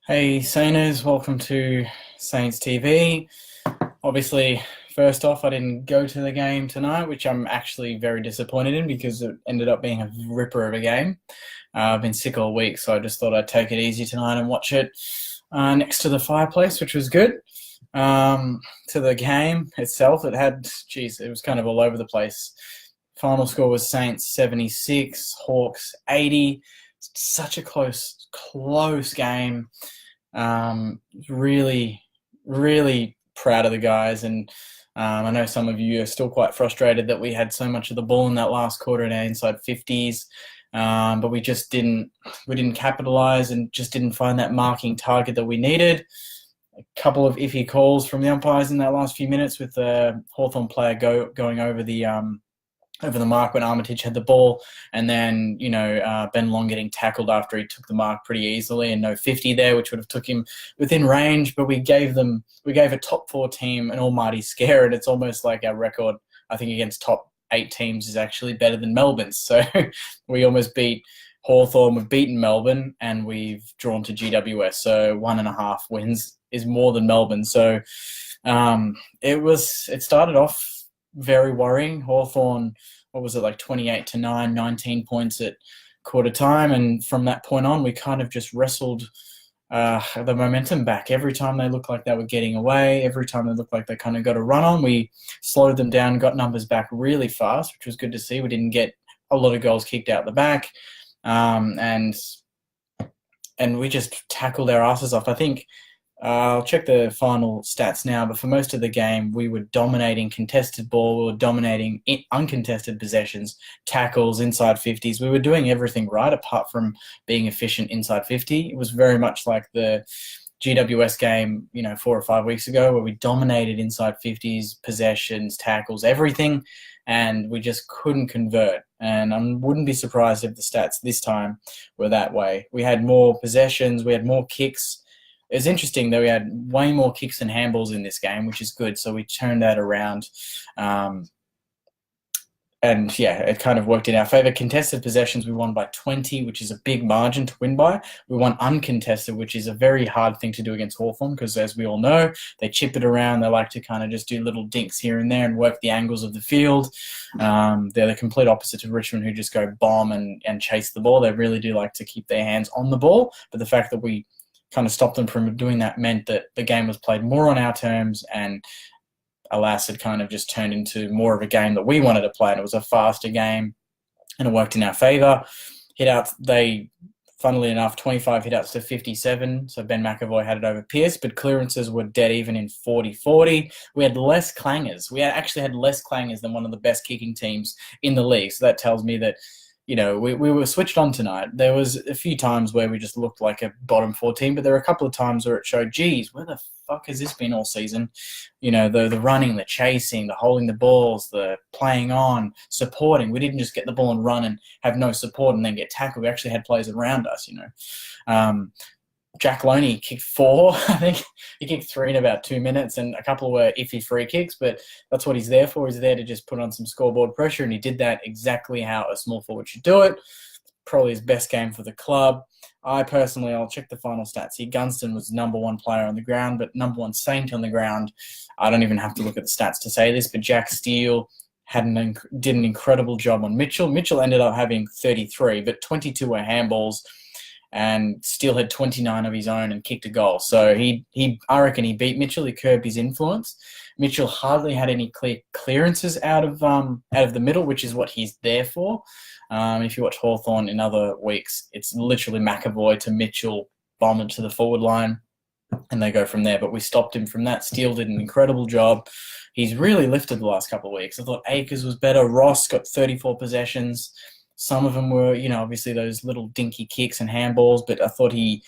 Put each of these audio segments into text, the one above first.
Hey Sainers, welcome to Saints TV. Obviously, first off, I didn't go to the game tonight, which I'm actually very disappointed in because it ended up being a ripper of a game. I've been sick all week, so I just thought I'd take it easy tonight and watch it next to the fireplace, which was good. To the game itself, it was kind of all over the place. Final score was Saints 76, Hawks 80. Such a close game. Really, really proud of the guys, and I know some of you are still quite frustrated that we had so much of the ball in that last quarter in our inside 50s, but we didn't capitalize and just didn't find that marking target that we needed. A couple of iffy calls from the umpires in that last few minutes with the Hawthorn player going over the mark when Armitage had the ball, and then Ben Long getting tackled after he took the mark pretty easily, and no 50 there, which would have took him within range. But we gave a top four team an almighty scare, and it's almost like our record, I think, against top eight teams is actually better than Melbourne's. So we almost beat Hawthorn, we've beaten Melbourne, and we've drawn to GWS. So 1.5 wins is more than Melbourne. So it started off very worrying. Hawthorn, what was it, like 28-9, 19 points at quarter time, and from that point on, we kind of just wrestled the momentum back. Every time they looked like they were getting away, every time they looked like they kind of got a run on, we slowed them down, got numbers back really fast, which was good to see. We didn't get a lot of goals kicked out the back, and we just tackled our asses off. I think I'll check the final stats now, but for most of the game, we were dominating contested ball, we were dominating uncontested possessions, tackles, inside 50s. We were doing everything right apart from being efficient inside 50. It was very much like the GWS game, 4 or 5 weeks ago, where we dominated inside 50s, possessions, tackles, everything, and we just couldn't convert. And I wouldn't be surprised if the stats this time were that way. We had more possessions, we had more kicks. It was interesting that we had way more kicks and handballs in this game, which is good. So we turned that around. And yeah, it kind of worked in our favour. Contested possessions, we won by 20, which is a big margin to win by. We won uncontested, which is a very hard thing to do against Hawthorn because, as we all know, they chip it around. They like to kind of just do little dinks here and there and work the angles of the field. They're the complete opposite of Richmond, who just go bomb and chase the ball. They really do like to keep their hands on the ball. But the fact that we kind of stopped them from doing that meant that the game was played more on our terms, and alas, it kind of just turned into more of a game that we wanted to play, and it was a faster game, and it worked in our favour. Funnily enough, 25 hit-outs to 57, so Ben McAvoy had it over Pearce, but clearances were dead even in 40-40. We had less clangers. We actually had less clangers than one of the best kicking teams in the league, so that tells me that we were switched on tonight. There was a few times where we just looked like a bottom four team, but there were a couple of times where it showed, geez, where the fuck has this been all season? The running, the chasing, the holding the balls, the playing on, supporting. We didn't just get the ball and run and have no support and then get tackled. We actually had players around us, Jack Loney kicked 4. I think he kicked 3 in about 2 minutes, and a couple were iffy free kicks, but that's what he's there for. He's there to just put on some scoreboard pressure, and he did that exactly how a small forward should do it. Probably his best game for the club. I'll check the final stats here. Gunston was number 1 player on the ground, but number 1 Saint on the ground. I don't even have to look at the stats to say this, but Jack Steele did an incredible job on Mitchell. Mitchell ended up having 33, but 22 were handballs, and Steele had 29 of his own and kicked a goal. So I reckon he beat Mitchell. He curbed his influence. Mitchell hardly had any clear clearances out of the middle, which is what he's there for. If you watch Hawthorn in other weeks, it's literally McAvoy to Mitchell, bomb it to the forward line, and they go from there. But we stopped him from that. Steele did an incredible job. He's really lifted the last couple of weeks. I thought Akers was better. Ross got 34 possessions. Some of them were, obviously those little dinky kicks and handballs, but I thought he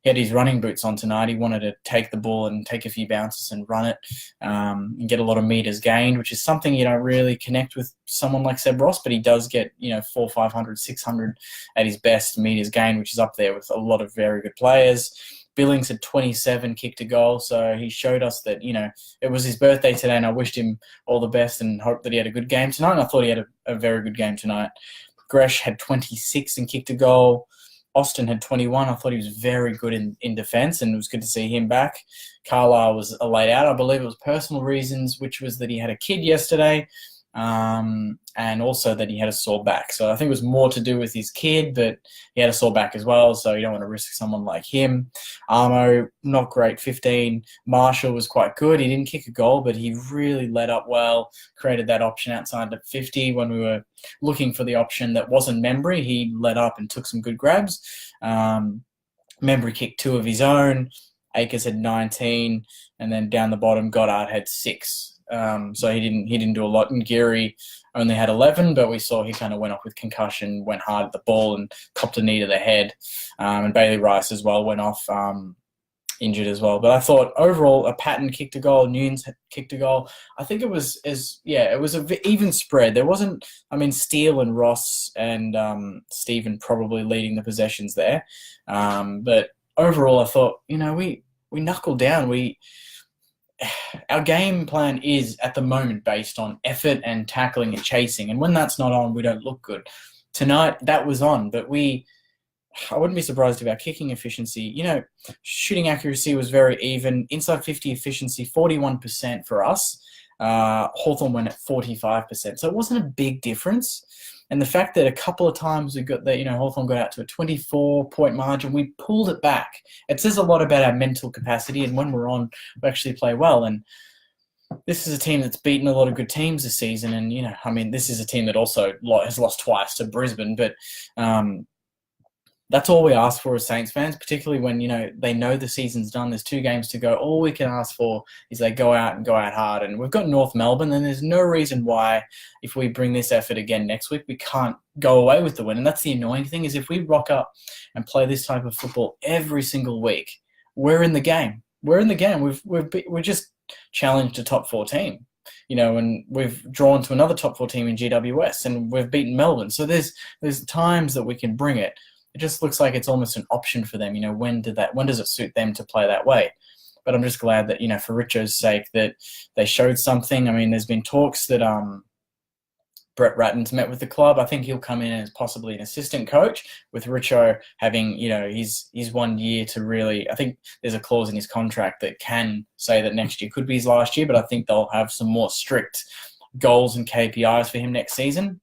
had his running boots on tonight. He wanted to take the ball and take a few bounces and run it and get a lot of meters gained, which is something you don't really connect with someone like Seb Ross, but he does get, 400, 500, 600 at his best meters gained, which is up there with a lot of very good players. Billings had 27, kicked a goal, so he showed us that, it was his birthday today, and I wished him all the best and hoped that he had a good game tonight, and I thought he had a very good game tonight. Gresh had 26 and kicked a goal. Austin had 21. I thought he was very good in defence, and it was good to see him back. Carlisle was laid out. I believe it was personal reasons, which was that he had a kid yesterday, and also that he had a sore back. So I think it was more to do with his kid, but he had a sore back as well, so you don't want to risk someone like him. Armo, not great, 15. Marshall was quite good. He didn't kick a goal, but he really led up well, created that option outside at 50 when we were looking for the option that wasn't Membry. He led up and took some good grabs. Membry kicked 2 of his own. Akers had 19, and then down the bottom, Goddard had 6. So he didn't do a lot. And Geary only had 11, but we saw he kind of went off with concussion, went hard at the ball and copped a knee to the head. And Bailey Rice as well went off injured as well. But I thought overall, a Patton kicked a goal, Nunes kicked a goal. I think it was it was an even spread. There wasn't, Steele and Ross and Stephen probably leading the possessions there. But overall, I thought, we knuckled down. Our game plan is at the moment based on effort and tackling and chasing. And when that's not on, we don't look good. Tonight, that was on, but I wouldn't be surprised if our kicking efficiency, shooting accuracy was very even. Inside 50 efficiency, 41% for us. Hawthorn went at 45%. So it wasn't a big difference. And the fact that a couple of times we got that, Hawthorn got out to a 24-point margin, we pulled it back. It says a lot about our mental capacity, and when we're on, we actually play well. And this is a team that's beaten a lot of good teams this season. And, this is a team that also has lost twice to Brisbane. But that's all we ask for as Saints fans, particularly when, they know the season's done. There's 2 games to go. All we can ask for is they go out hard. And we've got North Melbourne, and there's no reason why, if we bring this effort again next week, we can't go away with the win. And that's the annoying thing, is if we rock up and play this type of football every single week, we're in the game. We're in the game. We're just challenged a top 4 team. And we've drawn to another top 4 team in GWS, and we've beaten Melbourne. So there's times that we can bring it. It just looks like it's almost an option for them. When does it suit them to play that way? But I'm just glad that, for Richo's sake, that they showed something. There's been talks that Brett Ratton's met with the club. I think he'll come in as possibly an assistant coach, with Richo having, his 1 year to really, I think there's a clause in his contract that can say that next year could be his last year, but I think they'll have some more strict goals and KPIs for him next season.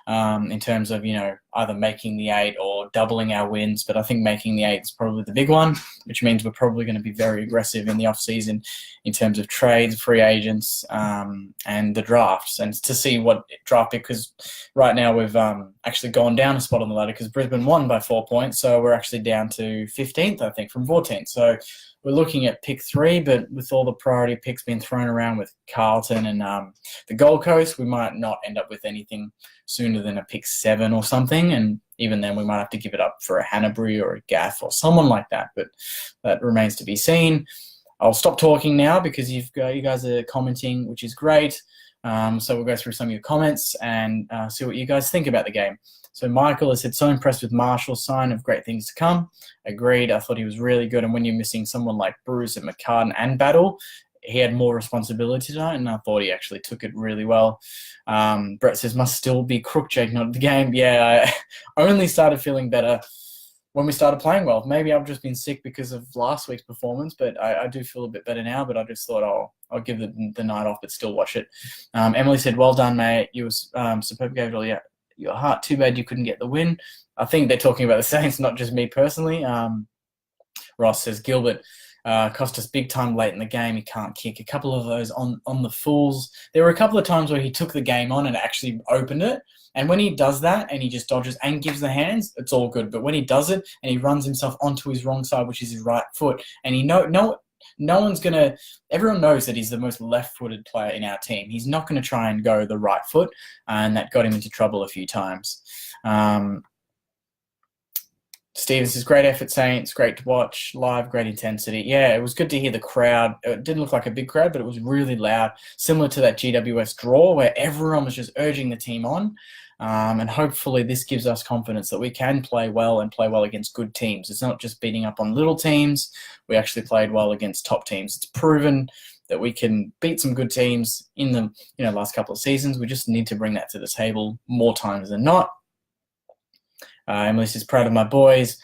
In terms of, either making the 8 or doubling our wins. But I think making the 8 is probably the big one, which means we're probably going to be very aggressive in the off-season in terms of trades, free agents, and the drafts. And to see what draft pick, because right now we've actually gone down a spot on the ladder because Brisbane won by 4 points. So we're actually down to 15th, I think, from 14th. So we're looking at pick 3, but with all the priority picks being thrown around with Carlton and the Gold Coast, we might not end up with anything sooner than a pick 7 or something. And even then, we might have to give it up for a Hanbury or a Gaff or someone like that. But that remains to be seen. I'll stop talking now because you guys are commenting, which is great. So we'll go through some of your comments and see what you guys think about the game. So Michael has said, so impressed with Marshall, sign of great things to come. Agreed. I thought he was really good. And when you're missing someone like Bruce and McCartan and Battle, he had more responsibility tonight, and I thought he actually took it really well. Brett says, must still be Crookjake, not the game. Yeah, I only started feeling better when we started playing well. Maybe I've just been sick because of last week's performance, but I do feel a bit better now. But I just thought I'll give the night off, but still watch it. Emily said, well done, mate. You were superb. Gave it all your heart. Too bad you couldn't get the win. I think they're talking about the Saints, not just me personally. Ross says, Gilbert cost us big time late in the game. He can't kick. A couple of those on the fools. There were a couple of times where he took the game on and actually opened it. And when he does that and he just dodges and gives the hands, it's all good. But when he does it and he runs himself onto his wrong side, which is his right foot, and no one's going to – everyone knows that he's the most left-footed player in our team. He's not going to try and go the right foot, and that got him into trouble a few times. Stevens says, great effort, Saints. Great to watch. Live, great intensity. Yeah, it was good to hear the crowd. It didn't look like a big crowd, but it was really loud, similar to that GWS draw where everyone was just urging the team on. And hopefully this gives us confidence that we can play well and play well against good teams. It's not just beating up on little teams. We actually played well against top teams. It's proven that we can beat some good teams in the last couple of seasons. We just need to bring that to the table more times than not. Emily says, proud of my boys.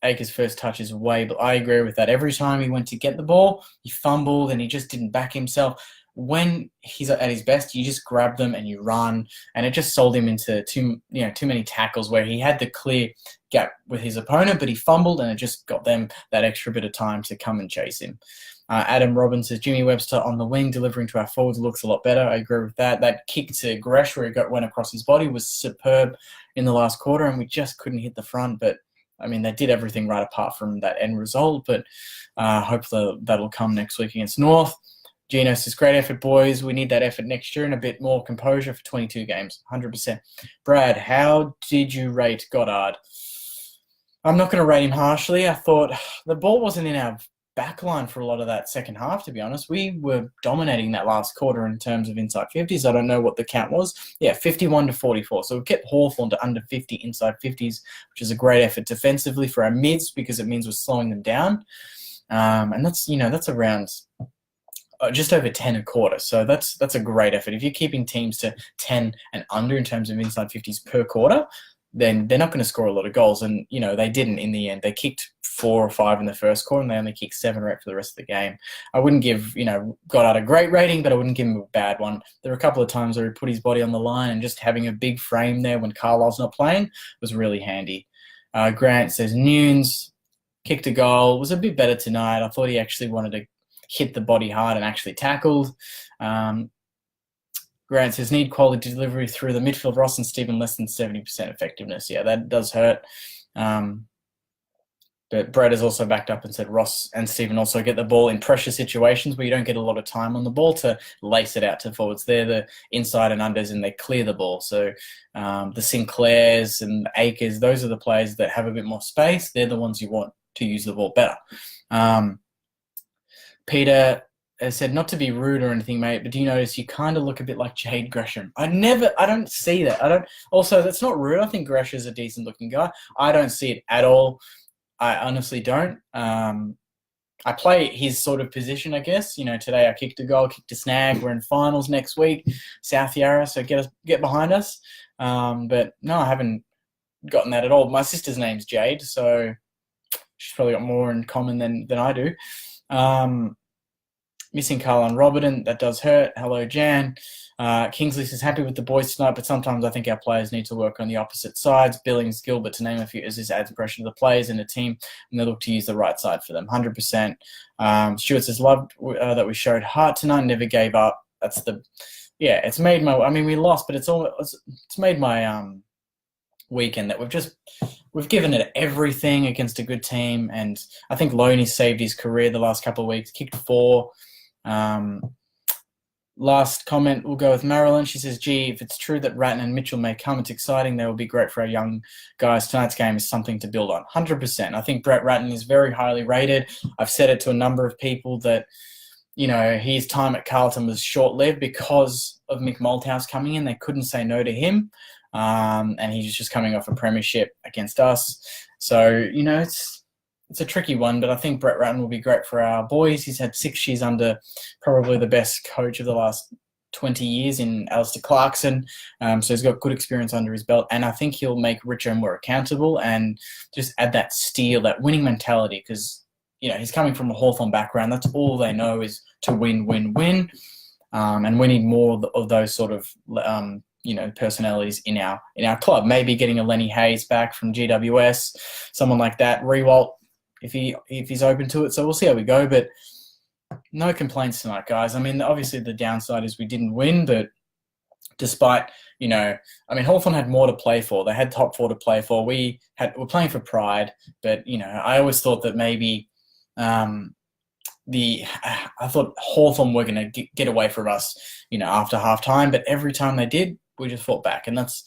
Akers' first touch is way, but I agree with that. Every time he went to get the ball, he fumbled and he just didn't back himself. When he's at his best, you just grab them and you run, and it just sold him into too many tackles where he had the clear gap with his opponent, but he fumbled and it just got them that extra bit of time to come and chase him. Adam Robbins says, Jimmy Webster on the wing, delivering to our forwards looks a lot better. I agree with that. That kick to Gresh where it went across his body was superb in the last quarter, and we just couldn't hit the front. But, I mean, they did everything right apart from that end result, but hopefully that'll come next week against North. Gino says, great effort, boys. We need that effort next year and a bit more composure for 22 games, 100%. Brad, how did you rate Goddard? I'm not going to rate him harshly. I thought the ball wasn't in our backline for a lot of that second half, to be honest. We were dominating that last quarter in terms of inside 50s. I don't know what the count was. Yeah, 51-44. So we kept Hawthorn to under 50 inside 50s, which is a great effort defensively for our mids because it means we're slowing them down. And that's around just over 10 a quarter. So that's a great effort. If you're keeping teams to 10 and under in terms of inside 50s per quarter, then they're not going to score a lot of goals. And, they didn't in the end. They kicked 4 or 5 in the first quarter, and they only kicked 7 or 8 for the rest of the game. I wouldn't give, Goddard a great rating, but I wouldn't give him a bad one. There were a couple of times where he put his body on the line, and just having a big frame there when Carlisle's not playing was really handy. Grant says, Nunes kicked a goal, was a bit better tonight. I thought he actually wanted to hit the body hard and actually tackled. Grant says, need quality delivery through the midfield. Ross and Stephen less than 70% effectiveness. Yeah, that does hurt. But Brad has also backed up and said Ross and Stephen also get the ball in pressure situations where you don't get a lot of time on the ball to lace it out to forwards. They're the inside and unders and they clear the ball. So the Sinclairs and Akers, those are the players that have a bit more space. They're the ones you want to use the ball better. Peter has said, not to be rude or anything, mate, but do you notice you kind of look a bit like Jade Gresham? I don't see that. Also, that's not rude. I think Gresh is a decent looking guy. I don't see it at all. I honestly don't. I play his sort of position, I guess. Today I kicked a goal, kicked a snag. We're in finals next week, South Yarra, so get behind us. But no, I haven't gotten that at all. My sister's name's Jade, so she's probably got more in common than I do. Missing Carl and Robertson, that does hurt. Hello, Jan. Kingsley says, happy with the boys tonight, but sometimes I think our players need to work on the opposite sides. Billings, Gilbert, to name a few, as this adds pressure to the players in the team, and they look to use the right side for them, 100%. Stuart says, loved that we showed heart tonight, never gave up. It's made my, we lost, but it's made my weekend that we've given it everything against a good team, and I think Loney saved his career the last couple of weeks, kicked 4. Last comment, we'll go with Marilyn. She says, gee, if it's true that Ratton and Mitchell may come, it's exciting. They will be great for our young guys. Tonight's game is something to build on. 100%. I think Brett Ratton is very highly rated. I've said it to a number of people that, his time at Carlton was short-lived because of Mick Malthouse coming in. They couldn't say no to him. And he's just coming off a premiership against us. So, it's a tricky one, but I think Brett Ratton will be great for our boys. He's had 6 years under probably the best coach of the last 20 years in Alistair Clarkson. So he's got good experience under his belt, and I think he'll make Richo more accountable and just add that steel, that winning mentality, because, he's coming from a Hawthorn background. That's all they know is to win, win, win. And we need more of those sort of personalities in our club. Maybe getting a Lenny Hayes back from GWS, someone like that. Rewalt, if he's open to it. So we'll see how we go. But no complaints tonight, guys. Obviously the downside is we didn't win, but despite, Hawthorn had more to play for. They had top 4 to play for. We're playing for pride, but I always thought that maybe I thought Hawthorn were going to get away from us, after half time, but every time they did, we just fought back, and that's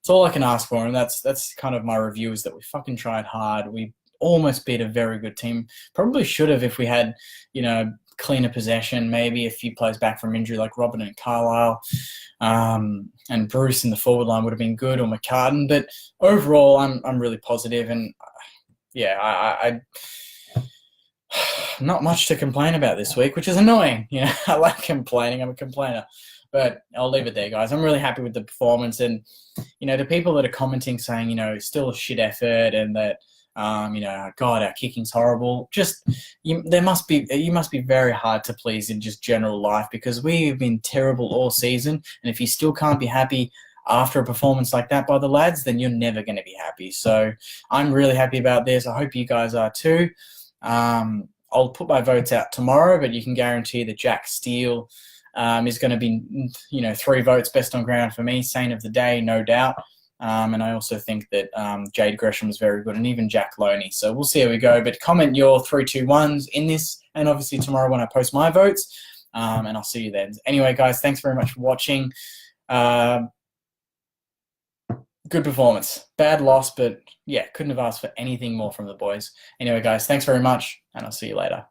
all I can ask for. And that's kind of my review, is that we fucking tried hard. We almost beat a very good team. Probably should have if we had, cleaner possession, maybe a few players back from injury like Robin and Carlisle, and Bruce in the forward line would have been good, or McCartan. But overall, I'm really positive, and I not much to complain about this week, which is annoying. I like complaining. I'm a complainer. But I'll leave it there, guys. I'm really happy with the performance. And, the people that are commenting saying, still a shit effort and that God, our kicking's horrible. Just you must be very hard to please in just general life, because we've been terrible all season. And if you still can't be happy after a performance like that by the lads, then you're never going to be happy. So I'm really happy about this. I hope you guys are too. I'll put my votes out tomorrow, but you can guarantee that Jack Steele is going to be, 3 votes best on ground for me. Saint of the day, no doubt. And I also think that Jade Gresham was very good, and even Jack Loney. So we'll see how we go. But comment your 3, 2, 1s in this, and obviously tomorrow when I post my votes. And I'll see you then. Anyway, guys, thanks very much for watching. Good performance. Bad loss, but yeah, couldn't have asked for anything more from the boys. Anyway, guys, thanks very much, and I'll see you later.